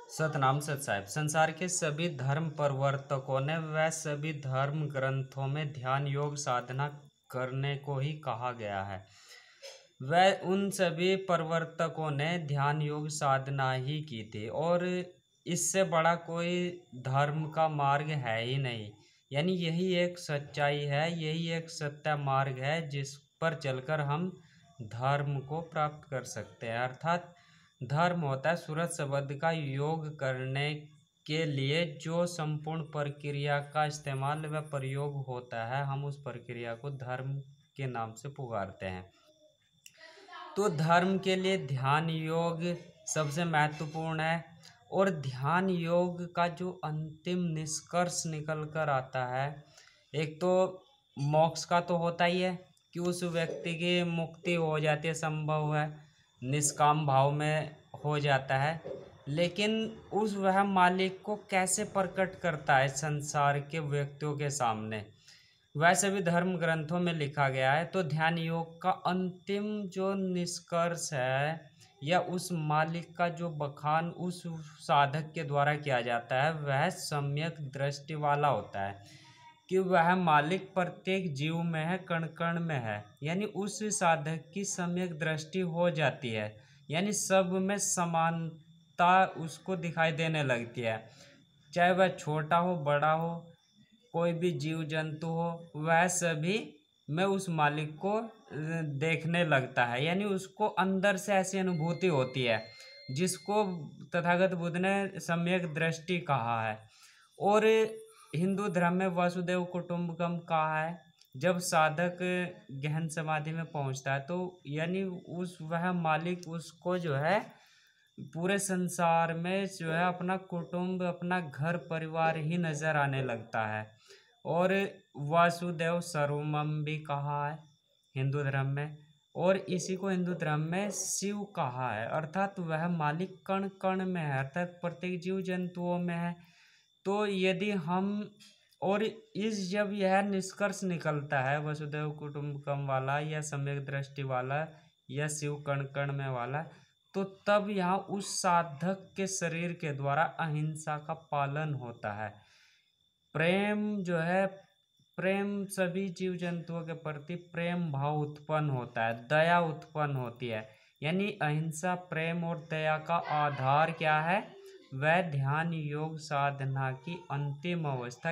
सतनाम सत साहिब। संसार के सभी धर्म प्रवर्तकों ने व सभी धर्म ग्रंथों में ध्यान योग साधना करने को ही कहा गया है। वह उन सभी प्रवर्तकों ने ध्यान योग साधना ही की थी और इससे बड़ा कोई धर्म का मार्ग है ही नहीं। यानी यही एक सच्चाई है, यही एक सत्य मार्ग है जिस पर चलकर हम धर्म को प्राप्त कर सकते हैं। अर्थात धर्म होता है सूरत शब्द का योग करने के लिए जो संपूर्ण प्रक्रिया का इस्तेमाल व प्रयोग होता है, हम उस प्रक्रिया को धर्म के नाम से पुकारते हैं। तो धर्म के लिए ध्यान योग सबसे महत्वपूर्ण है और ध्यान योग का जो अंतिम निष्कर्ष निकल कर आता है, एक तो मोक्ष का तो होता ही है कि उस व्यक्ति की मुक्ति हो जाती है, संभव है, निष्काम भाव में हो जाता है। लेकिन उस वह मालिक को कैसे प्रकट करता है संसार के व्यक्तियों के सामने, वैसे भी धर्म ग्रंथों में लिखा गया है। तो ध्यान योग का अंतिम जो निष्कर्ष है या उस मालिक का जो बखान उस साधक के द्वारा किया जाता है, वह सम्यक दृष्टि वाला होता है कि वह मालिक प्रत्येक जीव में है, कण कण में है। यानी उस साधक की सम्यक दृष्टि हो जाती है, यानी सब में समानता उसको दिखाई देने लगती है, चाहे वह छोटा हो बड़ा हो, कोई भी जीव जंतु हो, वह सभी में उस मालिक को देखने लगता है। यानी उसको अंदर से ऐसी अनुभूति होती है जिसको तथागत बुद्ध ने सम्यक दृष्टि कहा है। और हिंदू धर्म में वसुदेव कुटुंबकम कहा है। जब साधक गहन समाधि में पहुंचता है तो यानी उस वह मालिक उसको जो है पूरे संसार में जो है अपना कुटुंब, अपना घर परिवार ही नजर आने लगता है। और वासुदेव सर्वमम भी कहा है हिंदू धर्म में, और इसी को हिंदू धर्म में शिव कहा है। अर्थात वह मालिक कण कण में है, अर्थात प्रत्येक जीव जंतुओं में है। तो यदि हम और इस जब यह निष्कर्ष निकलता है वसुदेव कुटुंबकम वाला या सम्यक दृष्टि वाला या शिव कण कण में वाला, तो तब यहाँ उस साधक के शरीर के द्वारा अहिंसा का पालन होता है। प्रेम जो है, प्रेम सभी जीव जंतुओं के प्रति प्रेम भाव उत्पन्न होता है, दया उत्पन्न होती है। यानी अहिंसा, प्रेम और दया का आधार क्या है? वह ध्यान योग साधना की अंतिम अवस्था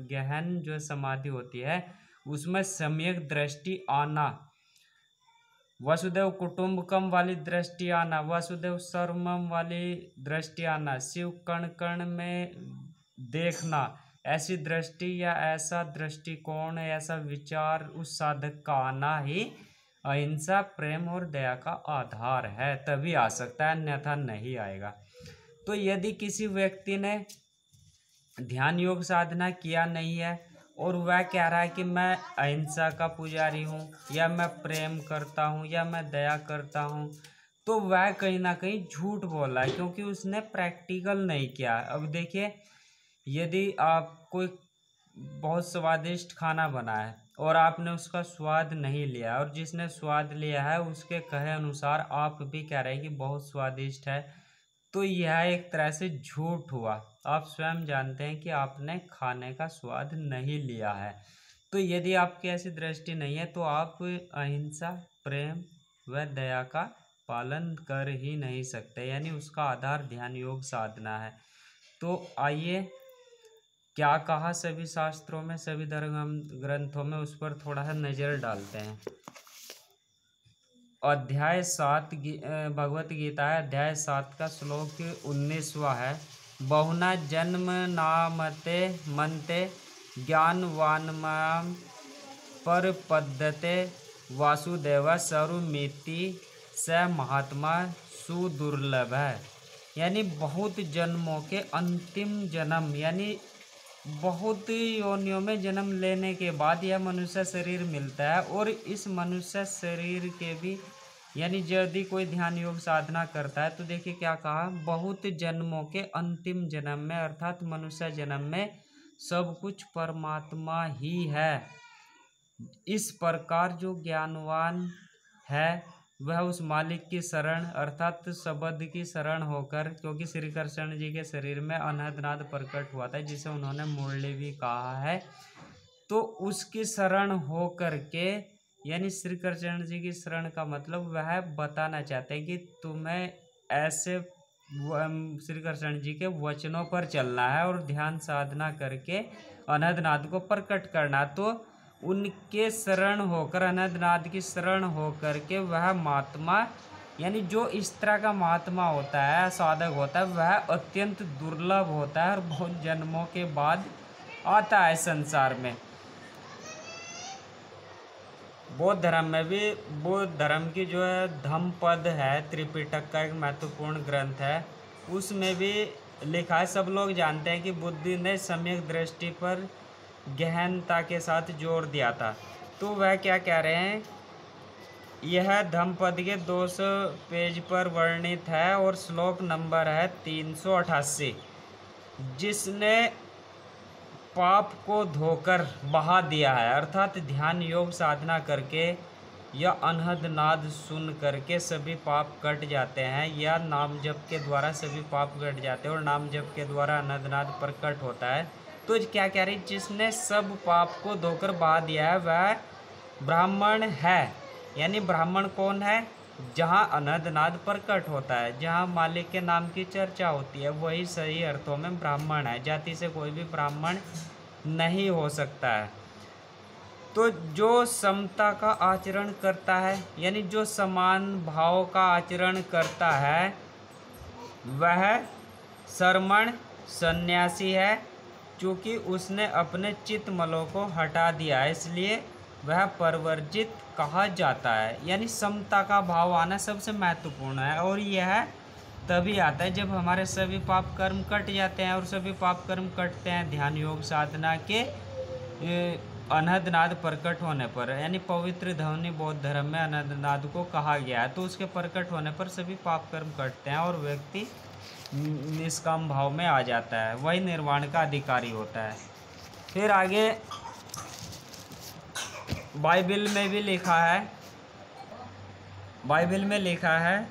गहन जो समाधि होती है उसमें सम्यक दृष्टि आना, वसुदेव कुटुंबकम वाली दृष्टि आना, वसुदेव सर्वमम वाली दृष्टि आना, शिव कण कण में देखना, ऐसी दृष्टि या ऐसा दृष्टिकोण, ऐसा विचार उस साधक का आना ही अहिंसा, प्रेम और दया का आधार है। तभी आ सकता है, अन्यथा नहीं आएगा। तो यदि किसी व्यक्ति ने ध्यान योग साधना किया नहीं है और वह कह रहा है कि मैं अहिंसा का पुजारी हूँ या मैं प्रेम करता हूँ या मैं दया करता हूँ, तो वह कहीं ना कहीं झूठ बोल रहा है, क्योंकि उसने प्रैक्टिकल नहीं किया। अब देखिए, यदि आप कोई बहुत स्वादिष्ट खाना बनाए और आपने उसका स्वाद नहीं लिया और जिसने स्वाद लिया है उसके कहे अनुसार आप भी कह रहे हैं कि बहुत स्वादिष्ट है, तो यह एक तरह से झूठ हुआ। आप स्वयं जानते हैं कि आपने खाने का स्वाद नहीं लिया है। तो यदि आपकी ऐसी दृष्टि नहीं है तो आप अहिंसा, प्रेम व दया का पालन कर ही नहीं सकते। यानी उसका आधार ध्यान योग साधना है। तो आइए, क्या कहा सभी शास्त्रों में, सभी धर्म ग्रंथों में, उस पर थोड़ा सा नज़र डालते हैं। अध्याय 7 भगवत गीता है, अध्याय 7 का श्लोक 19वां है। बहुना जन्म नामते मनते ज्ञानवानमाम पर पद्धते वासुदेव सर्वमिति स महात्मा सुदुर्लभ है। यानी बहुत जन्मों के अंतिम जन्म, यानी बहुत योनियों में जन्म लेने के बाद यह मनुष्य शरीर मिलता है। और इस मनुष्य शरीर के भी यानी यदि कोई ध्यान योग साधना करता है तो देखिए क्या कहा, बहुत जन्मों के अंतिम जन्म में, अर्थात मनुष्य जन्म में सब कुछ परमात्मा ही है। इस प्रकार जो ज्ञानवान है वह उस मालिक की शरण अर्थात शब्द की शरण होकर, क्योंकि श्री कृष्ण जी के शरीर में अनहद प्रकट हुआ था जिसे उन्होंने मुरली भी कहा है, तो उसकी शरण हो करके, यानी श्री कृष्ण जी की शरण का मतलब वह बताना चाहते हैं कि तुम्हें ऐसे श्री कृष्ण जी के वचनों पर चलना है और ध्यान साधना करके अनहद को प्रकट करना। तो उनके शरण होकर, अनहद की शरण होकर के वह महात्मा, यानी जो इस तरह का महात्मा होता है, साधक होता है, वह अत्यंत दुर्लभ होता है और बहुत जन्मों के बाद आता है संसार में। बौद्ध धर्म में भी, बौद्ध धर्म की जो है धम्मपद है, त्रिपिटक का एक महत्वपूर्ण ग्रंथ है, उसमें भी लिखा है। सब लोग जानते हैं कि बुद्ध ने सम्यक दृष्टि पर गहनता के साथ जोर दिया था। तो वह क्या कह रहे हैं, यह धम्मपद के 200 पेज पर वर्णित है और श्लोक नंबर है 388। जिसने पाप को धोकर बहा दिया है, अर्थात ध्यान योग साधना करके या अनहद नाद सुन करके सभी पाप कट जाते हैं, या नाम जप के द्वारा सभी पाप कट जाते हैं और नाम जप के द्वारा अनहद नाद प्रकट होता है। तो क्या कह रही, जिसने सब पाप को धोकर बहा दिया है वह ब्राह्मण है। यानी ब्राह्मण कौन है, जहाँ अनहद नाद प्रकट होता है, जहाँ मालिक के नाम की चर्चा होती है, वही सही अर्थों में ब्राह्मण है। जाति से कोई भी ब्राह्मण नहीं हो सकता है। तो जो समता का आचरण करता है, यानी जो समान भाव का आचरण करता है, वह श्रमण सन्यासी है। चूँकि उसने अपने चित्त मलों को हटा दिया है, इसलिए वह परवर्जित कहा जाता है। यानी समता का भाव आना सबसे महत्वपूर्ण है, और यह तभी आता है जब हमारे सभी पाप कर्म कट जाते हैं। और सभी पाप कर्म कटते हैं ध्यान योग साधना के अनहद नाद प्रकट होने पर। यानी पवित्र ध्वनि बौद्ध धर्म में अनहद नाद को कहा गया है। तो उसके प्रकट होने पर सभी पाप कर्म कटते हैं और व्यक्ति निष्काम भाव में आ जाता है, वही निर्वाण का अधिकारी होता है। फिर आगे बाइबल में भी लिखा है, बाइबल में लिखा है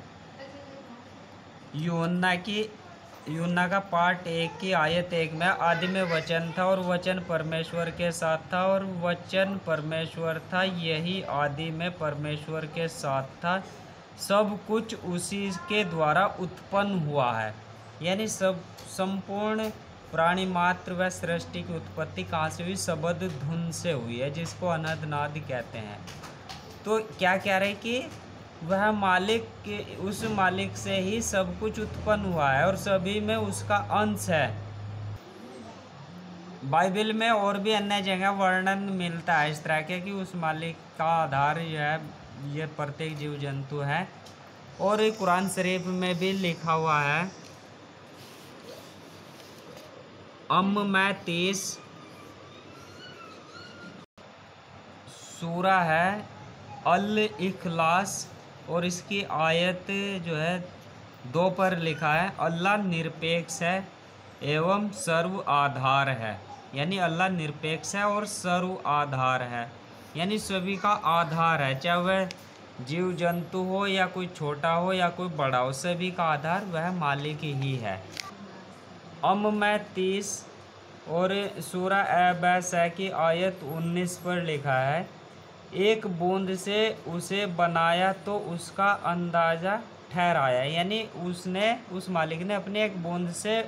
यूहन्ना का पाठ 1 की आयत 1 में, आदि में वचन था और वचन परमेश्वर के साथ था और वचन परमेश्वर था, यही आदि में परमेश्वर के साथ था, सब कुछ उसी के द्वारा उत्पन्न हुआ है। यानी सब संपूर्ण प्राणी मात्र व सृष्टि की उत्पत्ति कहाँ से हुई, शब्द धुन से हुई है, जिसको अनहद नाद कहते हैं। तो क्या कह रहे कि वह मालिक, उस मालिक से ही सब कुछ उत्पन्न हुआ है और सभी में उसका अंश है। बाइबल में और भी अन्य जगह वर्णन मिलता है इस तरह के कि उस मालिक का आधार जो है ये प्रत्येक जीव जंतु है। और कुरान शरीफ में भी लिखा हुआ है, में 30 सूरा है अल इखलास, और इसकी आयत जो है 2 पर लिखा है, अल्लाह निरपेक्ष है एवं सर्व आधार है। यानी अल्लाह निरपेक्ष है और सर्व आधार है, यानी सभी का आधार है, चाहे वह जीव जंतु हो या कोई छोटा हो या कोई बड़ा हो, सभी का आधार वह मालिक ही है। में 30 और सूरा अबसा की आयत 19 पर लिखा है, एक बूंद से उसे बनाया तो उसका अंदाज़ा ठहराया। यानी उसने, उस मालिक ने अपने एक बूंद से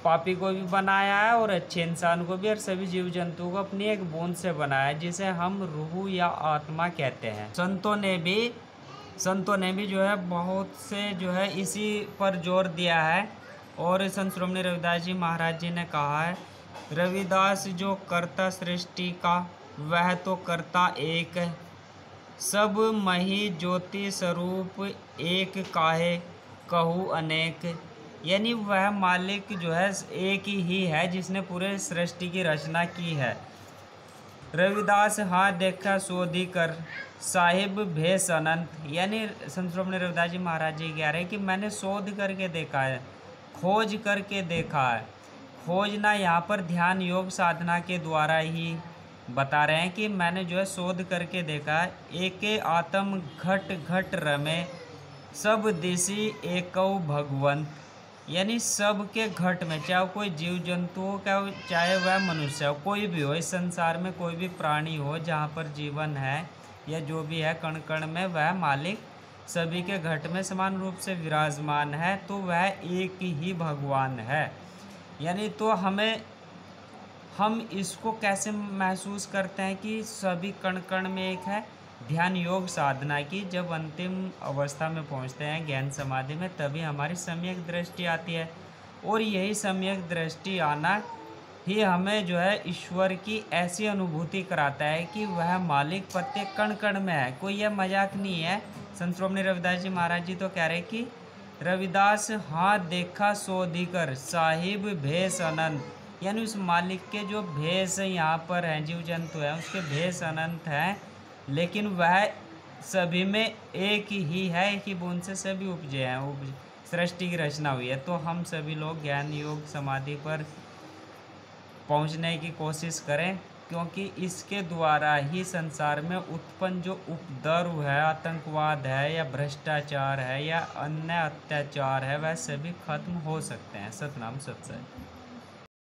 पापी को भी बनाया है और अच्छे इंसान को भी, और सभी जीव जंतुओं को अपनी एक बूंद से बनाया है, जिसे हम रूह या आत्मा कहते हैं। संतों ने भी जो है बहुत से जो है इसी पर जोर दिया है। और संत श्रोमणी रविदास जी महाराज जी ने कहा है, रविदास जो कर्ता सृष्टि का वह तो कर्ता एक है, सब मही ज्योति स्वरूप एक काहे कहूँ अनेक। यानी वह मालिक जो है एक ही है जिसने पूरे सृष्टि की रचना की है। रविदास हाँ देखा शोधी कर साहिब भेष अनंत। यानी संत श्रोमणी रविदास जी महाराज जी कह रहे हैं कि मैंने शोध करके देखा है, खोज करके देखा है। खोजना यहाँ पर ध्यान योग साधना के द्वारा ही बता रहे हैं कि मैंने जो है शोध करके देखा है, एके आत्म घट घट रमे सब दिशि एकौ भगवंत, यानी सबके घट में, चाहे कोई जीव जंतु हो, चाहे वह मनुष्य हो, कोई भी हो, इस संसार में कोई भी प्राणी हो जहाँ पर जीवन है या जो भी है कण कण में, वह मालिक सभी के घट में समान रूप से विराजमान है, तो वह एक ही भगवान है। यानी तो हम इसको कैसे महसूस करते हैं कि सभी कण कण में एक है? ध्यान योग साधना की जब अंतिम अवस्था में पहुंचते हैं ज्ञान समाधि में, तभी हमारी सम्यक दृष्टि आती है, और यही सम्यक दृष्टि आना ही हमें जो है ईश्वर की ऐसी अनुभूति कराता है कि वह मालिक प्रत्येक कण कण में है। कोई यह मजाक नहीं है। संत श्रोमणी रविदास जी महाराज जी तो कह रहे कि रविदास हाथ देखा सोधिकर साहिब भेष अनंत, यानी उस मालिक के जो भेष यहाँ पर हैं, जीव जंतु हैं, उसके भेष अनंत हैं, लेकिन वह सभी में एक ही है, एक ही बूंद से सभी उपजे हैं, सृष्टि की रचना हुई है। तो हम सभी लोग ज्ञान योग समाधि पर पहुँचने की कोशिश करें, क्योंकि इसके द्वारा ही संसार में उत्पन्न जो उपद्रव है, आतंकवाद है या भ्रष्टाचार है या अन्य अत्याचार है, वह सभी खत्म हो सकते हैं। सतनाम सत्संग।